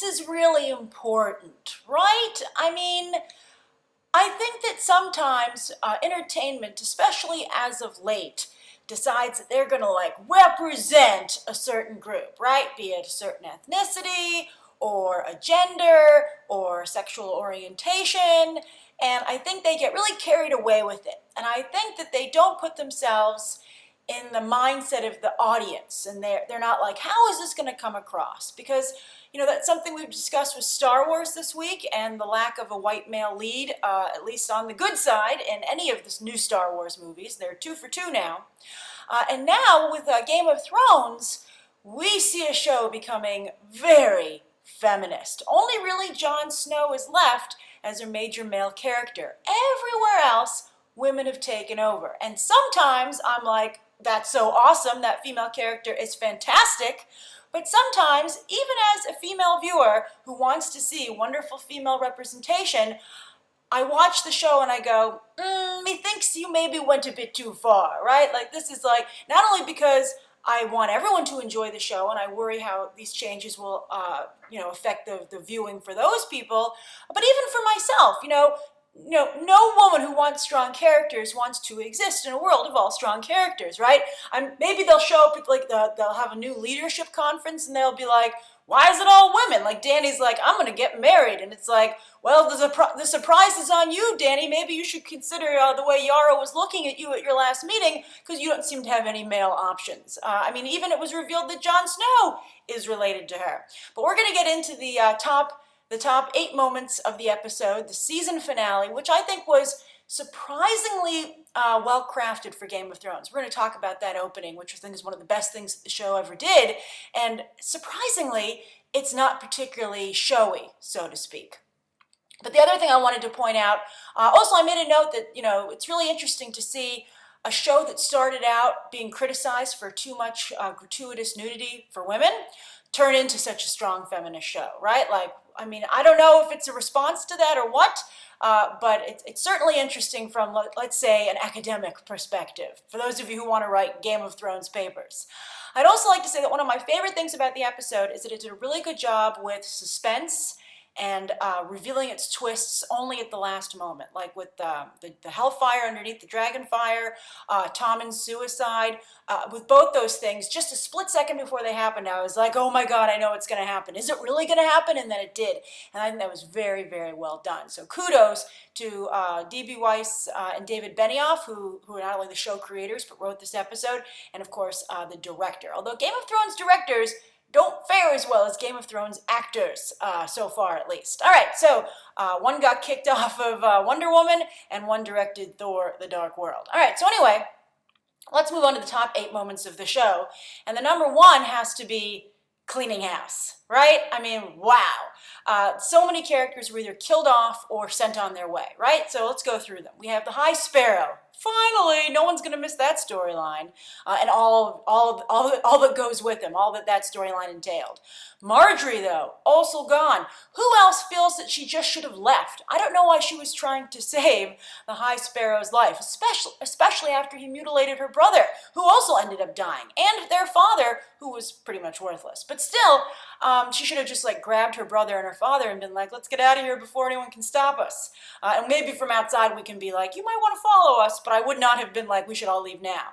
balance is really important, right? I mean, I think that sometimes entertainment, especially as of late, decides that they're going to like represent a certain group, right? Be it a certain ethnicity or a gender or sexual orientation. And I think they get really carried away with it. And I think that they don't put themselves in the mindset of the audience, and they're not like, how is this going to come across? Because that's something we've discussed with Star Wars this week, and the lack of a white male lead, at least on the good side, in any of the new Star Wars movies. They're 2 for 2 now. And now with Game of Thrones, we see a show becoming very feminist. Only really Jon Snow is left as a major male character. Everywhere else, women have taken over. And sometimes I'm like, that's so awesome, that female character is fantastic. But sometimes, even as a female viewer who wants to see wonderful female representation, I watch the show and I go, methinks you maybe went a bit too far, right? Like, this is like, not only because I want everyone to enjoy the show and I worry how these changes will, affect the viewing for those people, but even for myself, no woman who wants strong characters wants to exist in a world of all strong characters, right? Maybe they'll show up at, like, they'll have a new leadership conference and they'll be like, why is it all women? Like, Dany's like, I'm going to get married. And it's like, well, the surprise is on you, Dany. Maybe you should consider the way Yara was looking at you at your last meeting, because you don't seem to have any male options. Even it was revealed that Jon Snow is related to her. But we're going to get into the top 8 moments of the episode, the season finale, which I think was surprisingly well crafted for Game of Thrones. We're going to talk about that opening, which I think is one of the best things that the show ever did. And surprisingly, it's not particularly showy, so to speak. But the other thing I wanted to point out, also I made a note that, it's really interesting to see a show that started out being criticized for too much gratuitous nudity for women turn into such a strong feminist show, right? Like, I don't know if it's a response to that or what, but it's certainly interesting from, let's say, an academic perspective, for those of you who want to write Game of Thrones papers. I'd also like to say that one of my favorite things about the episode is that it did a really good job with suspense and revealing its twists only at the last moment, like with the Hellfire underneath the Dragonfire, Tommen's suicide. With both those things, just a split second before they happened, I was like, oh my God, I know what's going to happen. Is it really going to happen? And then it did. And I think that was very, very well done. So kudos to D.B. Weiss and David Benioff, who are not only the show creators, but wrote this episode, and of course, the director. Although Game of Thrones directors don't fare as well as Game of Thrones actors, so far at least. All right, so one got kicked off of Wonder Woman, and one directed Thor: The Dark World. All right, so anyway, let's move on to the top 8 moments of the show. And the number 1 has to be cleaning house, right? Wow. So many characters were either killed off or sent on their way, right? So let's go through them. We have the High Sparrow. Finally, no one's going to miss that storyline, and all that goes with him, all that storyline entailed. Margaery, though, also gone. Who else feels that she just should have left? I don't know why she was trying to save the High Sparrow's life, especially after he mutilated her brother, who also ended up dying, and their father, who was pretty much worthless. But still, she should have just grabbed her brother and her father and been like, let's get out of here before anyone can stop us. And maybe from outside we can be like, you might want to follow us, but I would not have been like, we should all leave now.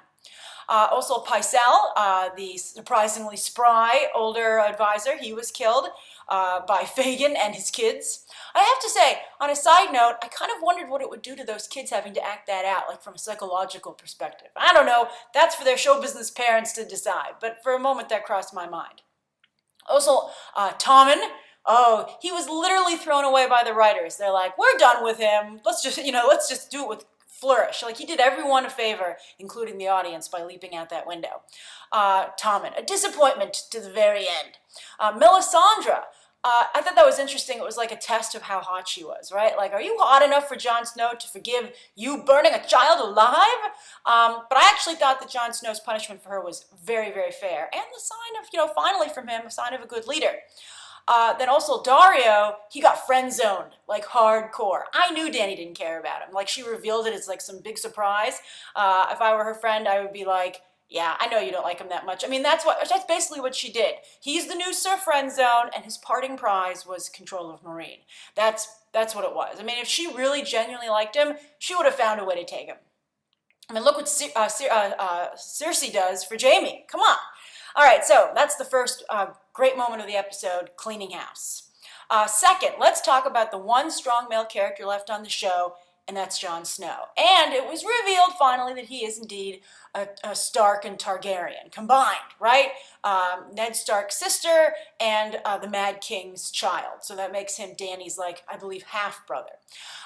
Also, Pycelle, the surprisingly spry older advisor, he was killed by Fagin and his kids. I have to say, on a side note, I kind of wondered what it would do to those kids having to act that out, like from a psychological perspective. I don't know, that's for their show business parents to decide, but for a moment that crossed my mind. Also, Tommen, he was literally thrown away by the writers. They're like, we're done with him. Let's just do it with flourish. Like, he did everyone a favor, including the audience, by leaping out that window. Tommen, a disappointment to the very end. Melisandre, I thought that was interesting. It was like a test of how hot she was, right? Like, are you hot enough for Jon Snow to forgive you burning a child alive? But I actually thought that Jon Snow's punishment for her was very, very fair. And the sign of, finally from him, a sign of a good leader. Then also Daario, he got friend-zoned, like hardcore. I knew Dany didn't care about him. Like, she revealed it as like some big surprise. If I were her friend, I would be like, Yeah, I know you don't like him that much. I mean, that's basically what she did. He's the new Sir Friend Zone, and his parting prize was control of Marine. That's what it was. I mean, if she really genuinely liked him, she would have found a way to take him. I mean, look what Cersei does for Jaime. Come on. All right, so that's the first great moment of the episode, cleaning house. Second, let's talk about the one strong male character left on the show, and that's Jon Snow. And it was revealed finally that he is indeed a Stark and Targaryen combined, right? Ned Stark's sister and the Mad King's child. So that makes him Dany's, like, I believe, half-brother.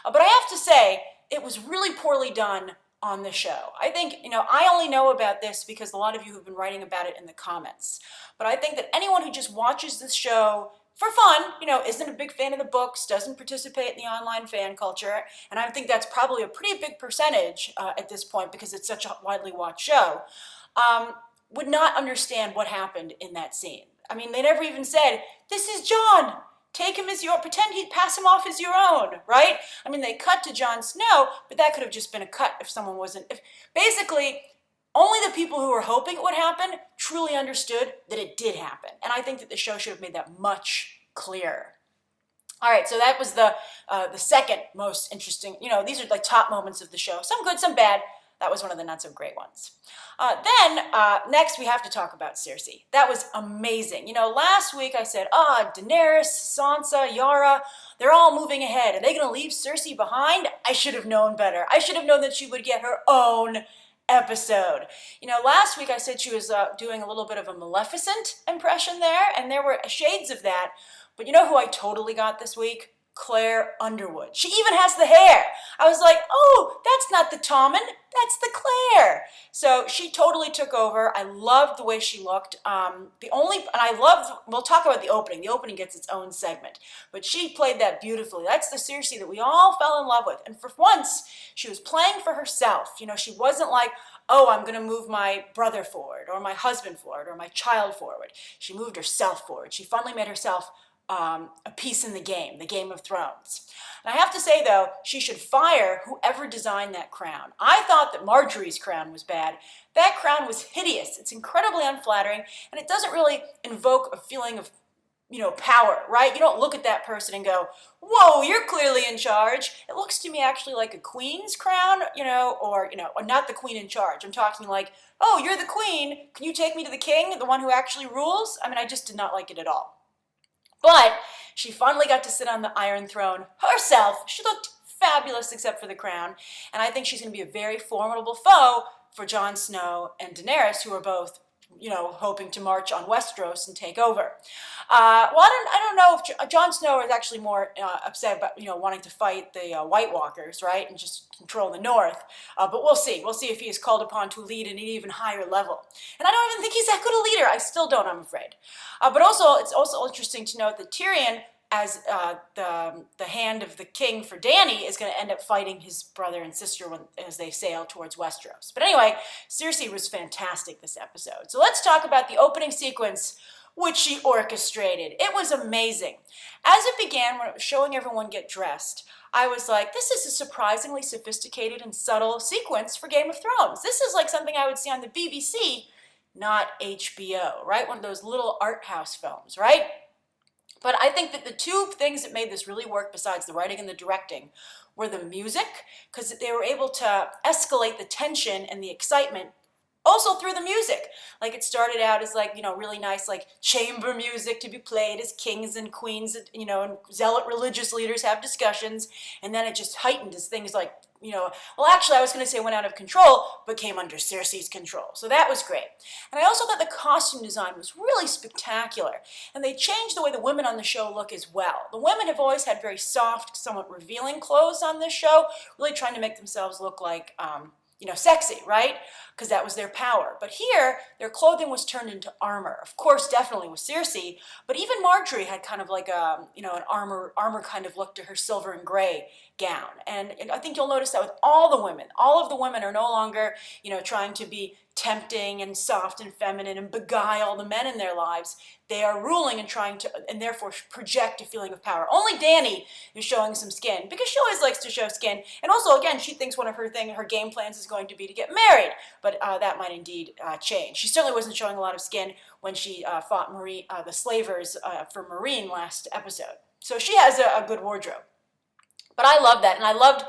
But I have to say, it was really poorly done on the show. I think, I only know about this because a lot of you have been writing about it in the comments. But I think that anyone who just watches this show for fun, isn't a big fan of the books, doesn't participate in the online fan culture, and I think that's probably a pretty big percentage at this point because it's such a widely watched show, would not understand what happened in that scene. I mean, they never even said, "This is Jon! Take him as your, pretend he'd pass him off as your own," right? I mean, they cut to Jon Snow, but that could have just been a cut if someone wasn't, basically, only the people who were hoping it would happen truly understood that it did happen. And I think that the show should have made that much clearer. All right, so that was the second most interesting, these are like top moments of the show. Some good, some bad. That was one of the not so great ones. Then next we have to talk about Cersei. That was amazing. Last week I said, Daenerys, Sansa, Yara, they're all moving ahead. Are they going to leave Cersei behind? I should have known better. I should have known that she would get her own episode. Last week I said she was doing a little bit of a Maleficent impression there, and there were shades of that. But you know who I totally got this week? Claire Underwood. She even has the hair. I was like, oh, that's not the Tommen, that's the Claire. So she totally took over. I loved the way she looked. We'll talk about the opening. The opening gets its own segment, but she played that beautifully. That's the Cersei that we all fell in love with. And for once, she was playing for herself. She wasn't like, oh, I'm going to move my brother forward or my husband forward or my child forward. She moved herself forward. She finally made herself a piece in the Game of Thrones. And I have to say, though, she should fire whoever designed that crown. I thought that Margaery's crown was bad. That crown was hideous. It's incredibly unflattering, and it doesn't really invoke a feeling of, power, right? You don't look at that person and go, whoa, you're clearly in charge. It looks to me actually like a queen's crown, or not the queen in charge. I'm talking like, oh, you're the queen. Can you take me to the king, the one who actually rules? I mean, I just did not like it at all. But she finally got to sit on the Iron Throne herself. She looked fabulous except for the crown. And I think she's going to be a very formidable foe for Jon Snow and Daenerys, who are both, hoping to march on Westeros and take over. I don't know if Jon Snow is actually more upset about, wanting to fight the White Walkers, right, and just control the North. But we'll see. We'll see if he is called upon to lead at an even higher level. And I don't even think he's that good a leader. I still don't, I'm afraid. But also, it's also interesting to note that Tyrion, as the hand of the king for Dany, is going to end up fighting his brother and sister as they sail towards Westeros. But anyway, Cersei was fantastic this episode. So let's talk about the opening sequence, which she orchestrated. It was amazing. As it began, when it was showing everyone get dressed, I was like, this is a surprisingly sophisticated and subtle sequence for Game of Thrones. This is like something I would see on the BBC, not HBO, right? One of those little art house films, right? But I think that the two things that made this really work, besides the writing and the directing, were the music, because they were able to escalate the tension and the excitement also through the music. Like, it started out as like, really nice like chamber music to be played as kings and queens, and zealot religious leaders have discussions, and then it just heightened as things like, well, actually I was going to say went out of control, but came under Cersei's control. So that was great. And I also thought the costume design was really spectacular, and they changed the way the women on the show look as well. The women have always had very soft, somewhat revealing clothes on this show, really trying to make themselves look like, sexy, right? Because that was their power. But here, their clothing was turned into armor. Of course, definitely with Cersei, but even Margaery had kind of like an armor kind of look to her silver and gray gown. And I think you'll notice that with all the women. All of the women are no longer, trying to be tempting and soft and feminine and beguile the men in their lives, they are ruling and trying to, and therefore project a feeling of power. Only Dany is showing some skin, because she always likes to show skin. And also, again, she thinks one of her game plans is going to be to get married, but that might indeed change. She certainly wasn't showing a lot of skin when she fought the slavers for Marine last episode. So she has a good wardrobe. But I love that, and I loved,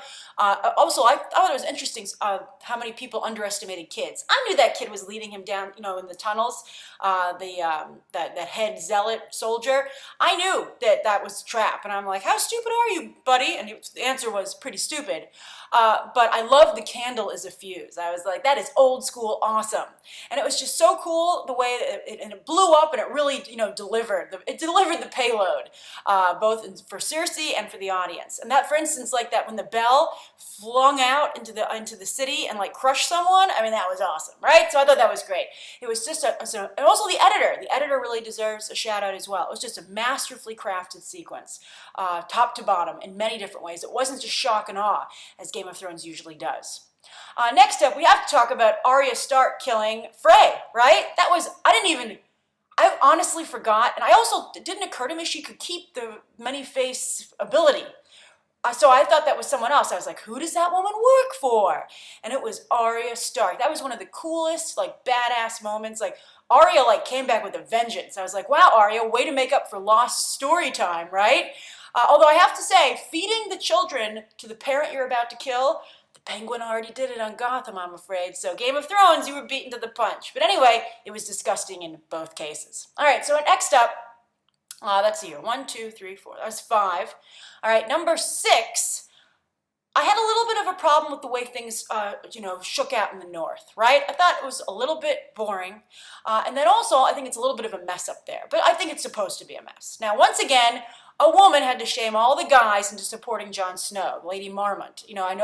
also, I thought it was interesting how many people underestimated kids. I knew that kid was leading him down, in the tunnels, that head zealot soldier. I knew that was a trap, and I'm like, how stupid are you, buddy? And the answer was pretty stupid. But I love the candle as a fuse. I was like, that is old school awesome. And it was just so cool the way that it blew up, and it really, delivered. It delivered the payload, both for Cersei and for the audience. And that, for instance, like that when the bell flung out into the city and like crushed someone, I mean, that was awesome, right? So I thought that was great. It was just and also the editor really deserves a shout out as well. It was just a masterfully crafted sequence, top to bottom, in many different ways. It wasn't just shock and awe, as Game of Thrones usually does. Next up, we have to talk about Arya Stark killing Frey, right? I honestly forgot, and it didn't occur to me she could keep the many-face ability. So I thought that was someone else. I was like, who does that woman work for? And it was Arya Stark. That was one of the coolest, like, badass moments. Like, Arya, like, came back with a vengeance. I was like, wow, Arya, way to make up for lost story time, right? Although I have to say, feeding the children to the parent you're about to kill, the Penguin already did it on Gotham, I'm afraid. So Game of Thrones, you were beaten to the punch. But anyway, it was disgusting in both cases. All right, so next up, let's see here. 1, 2, 3, 4. That was 5. All right, number 6. I had a little bit of a problem with the way things, shook out in the north, right? I thought it was a little bit boring. And then also, I think it's a little bit of a mess up there. But I think it's supposed to be a mess. Now, once again, a woman had to shame all the guys into supporting Jon Snow, Lady Marmont. I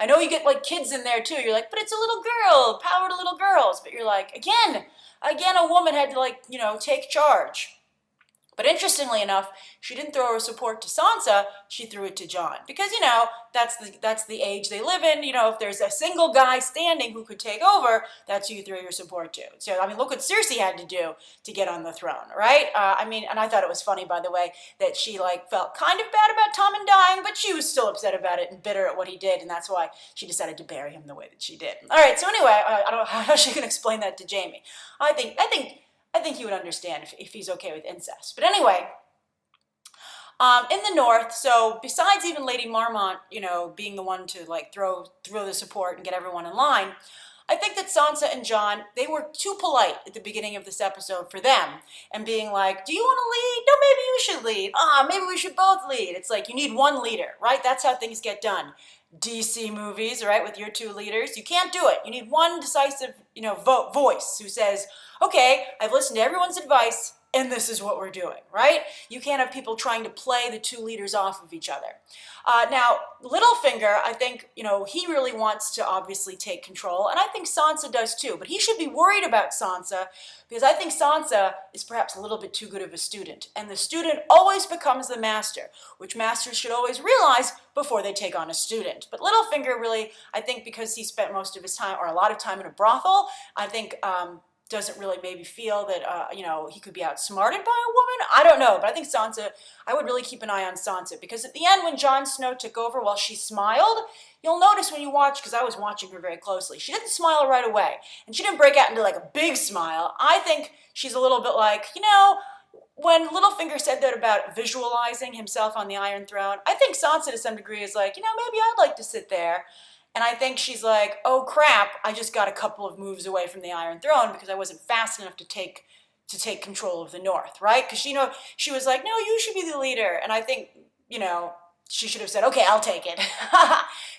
know you get like kids in there too. You're like, but it's a little girl, power to little girls. But you're like, again, a woman had to take charge. But interestingly enough, she didn't throw her support to Sansa, she threw it to Jon. Because, that's the age they live in. If there's a single guy standing who could take over, that's who you throw your support to. So, look what Cersei had to do to get on the throne, right? And I thought it was funny, by the way, that she, felt kind of bad about Tommen dying, but she was still upset about it and bitter at what he did, and that's why she decided to bury him the way that she did. All right, so anyway, I don't know how she can explain that to Jaime. I think he would understand if he's okay with incest. But anyway, in the north, so besides even Lady Marmont, being the one to throw the support and get everyone in line, I think that Sansa and Jon, they were too polite at the beginning of this episode for them, and being like, do you want to lead? No, maybe you should lead. Maybe we should both lead. It's like you need one leader, right? That's how things get done. DC movies, right, with your 2 leaders. You can't do it. You need one decisive, voice who says, okay, I've listened to everyone's advice, and this is what we're doing, right? You can't have people trying to play the 2 leaders off of each other. Now, Littlefinger, I think, he really wants to obviously take control, and I think Sansa does too, but he should be worried about Sansa, because I think Sansa is perhaps a little bit too good of a student, and the student always becomes the master, which masters should always realize before they take on a student. But Littlefinger really, I think because he spent most of his time, or a lot of time in a brothel, I think doesn't really maybe feel that, he could be outsmarted by a woman. I don't know, but I think Sansa, I would really keep an eye on Sansa, because at the end when Jon Snow took over, while she smiled, you'll notice when you watch, because I was watching her very closely, she didn't smile right away, and she didn't break out into a big smile. I think she's a little bit like, when Littlefinger said that about visualizing himself on the Iron Throne, I think Sansa to some degree is like, maybe I'd like to sit there. And I think she's like, oh crap, I just got a couple of moves away from the Iron Throne because I wasn't fast enough to take control of the North, right? Because she was like, no, you should be the leader. And I think, she should have said, okay, I'll take it.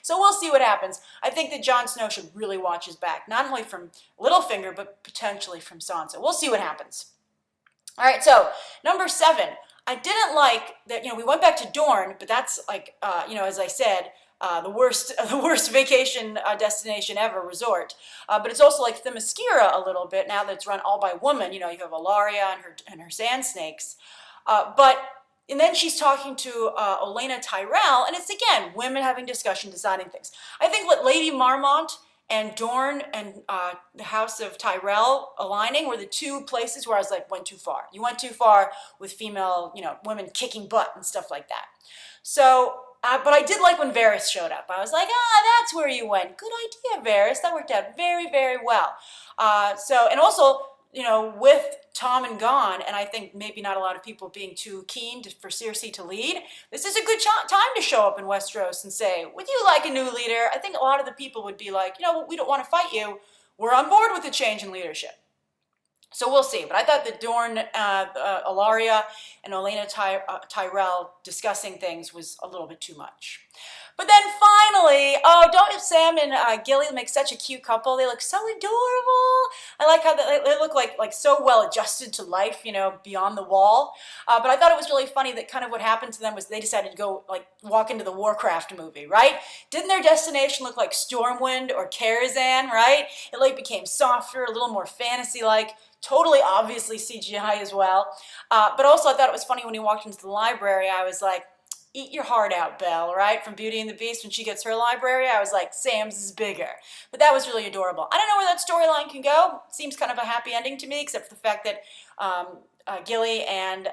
So we'll see what happens. I think that Jon Snow should really watch his back, not only from Littlefinger, but potentially from Sansa. We'll see what happens. All right, so number 7. I didn't like that, we went back to Dorne, but that's as I said, the worst vacation destination ever, resort. But it's also like Themyscira a little bit now that it's run all by women. You have Ilaria and her sand snakes. And then she's talking to Olenna Tyrell, and it's again women having discussion, deciding things. I think what Lady Marmont and Dorne and the House of Tyrell aligning were the two places where I was like, went too far. You went too far with female, women kicking butt and stuff like that. So, but I did like when Varys showed up. I was like, that's where you went. Good idea, Varys. That worked out very, very well. And also, with Tommen gone, and I think maybe not a lot of people being too keen for Cersei to lead, this is a good time to show up in Westeros and say, would you like a new leader? I think a lot of the people would be like, we don't want to fight you. We're on board with the change in leadership. So we'll see. But I thought that Dorne, Ilaria, and Olenna Tyrell discussing things was a little bit too much. But then finally, don't Sam and Gilly make such a cute couple? They look so adorable. I like how they look like so well adjusted to life, beyond the wall. But I thought it was really funny that kind of what happened to them was they decided to go walk into the Warcraft movie, right? Didn't their destination look like Stormwind or Karazhan, right? It became softer, a little more fantasy-like. Totally obviously CGI as well. But also I thought it was funny when he walked into the library, I was like, eat your heart out, Belle, right? From Beauty and the Beast, when she gets her library, I was like, Sam's is bigger. But that was really adorable. I don't know where that storyline can go. It seems kind of a happy ending to me, except for the fact that Gilly and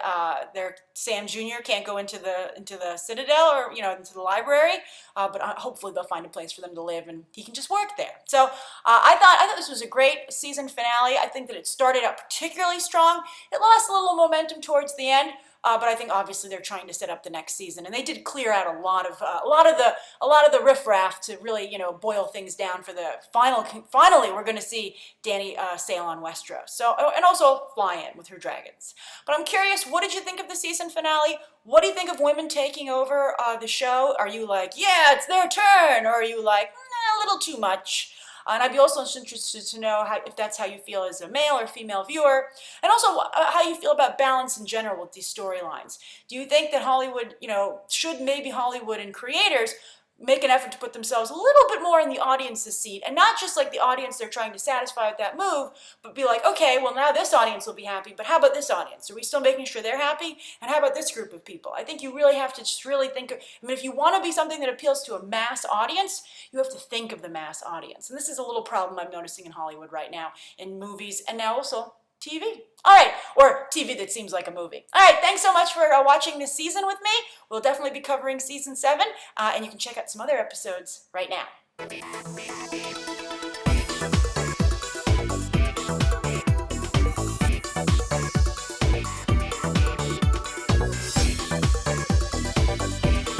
their Sam Jr. can't go into the Citadel or into the library, but hopefully they'll find a place for them to live and he can just work there. So I thought this was a great season finale. I think that it started out particularly strong. It lost a little momentum towards the end. But I think obviously they're trying to set up the next season, and they did clear out a lot of the riffraff to really boil things down for the final. Finally, we're going to see Dany sail on Westeros. So and also fly in with her dragons. But I'm curious, what did you think of the season finale? What do you think of women taking over the show? Are you like, yeah, it's their turn, or are you like, a little too much? And I'd be also interested to know if that's how you feel as a male or female viewer, and also how you feel about balance in general with these storylines. Do you think that Hollywood, should maybe Hollywood and creators make an effort to put themselves a little bit more in the audience's seat, and not just like the audience they're trying to satisfy with that move, but be like, okay, well now this audience will be happy, but how about this audience? Are we still making sure they're happy? And how about this group of people? I think you really have to just really think, if you want to be something that appeals to a mass audience, you have to think of the mass audience. And this is a little problem I'm noticing in Hollywood right now, in movies, and now also TV. All right, or TV that seems like a movie. All right, thanks so much for watching this season with me. We'll definitely be covering season 7, and you can check out some other episodes right now.